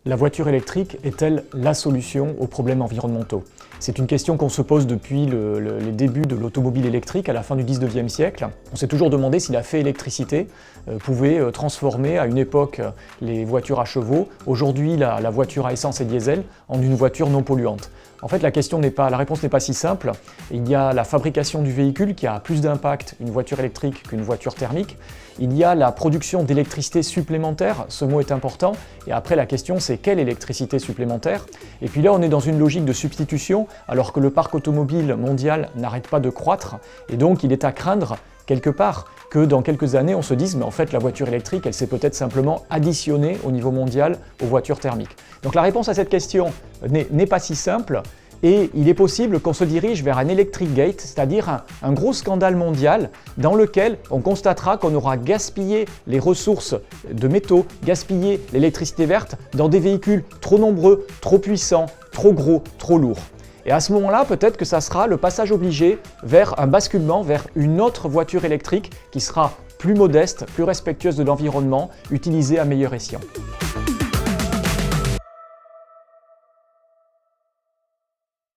La voiture électrique est-elle la solution aux problèmes environnementaux? C'est une question qu'on se pose depuis les débuts de l'automobile électrique à la fin du 19e siècle. On s'est toujours demandé si la fée électricité pouvait transformer à une époque les voitures à chevaux, aujourd'hui la voiture à essence et diesel, en une voiture non polluante. En fait, la réponse n'est pas si simple. Il y a la fabrication du véhicule qui a plus d'impact, une voiture électrique, qu'une voiture thermique. Il y a la production d'électricité supplémentaire, ce mot est important. Et après, la question, c'est quelle électricité supplémentaire? Et puis là, on est dans une logique de substitution, alors que le parc automobile mondial n'arrête pas de croître. Et donc, il est à craindre, quelque part, que dans quelques années, on se dise, mais en fait, la voiture électrique, elle s'est peut-être simplement additionnée au niveau mondial aux voitures thermiques. Donc la réponse à cette question n'est pas si simple, et il est possible qu'on se dirige vers un Electric Gate, c'est-à-dire un gros scandale mondial dans lequel on constatera qu'on aura gaspillé les ressources de métaux, gaspillé l'électricité verte dans des véhicules trop nombreux, trop puissants, trop gros, trop lourds. Et à ce moment-là, peut-être que ça sera le passage obligé vers un basculement vers une autre voiture électrique qui sera plus modeste, plus respectueuse de l'environnement, utilisée à meilleur escient.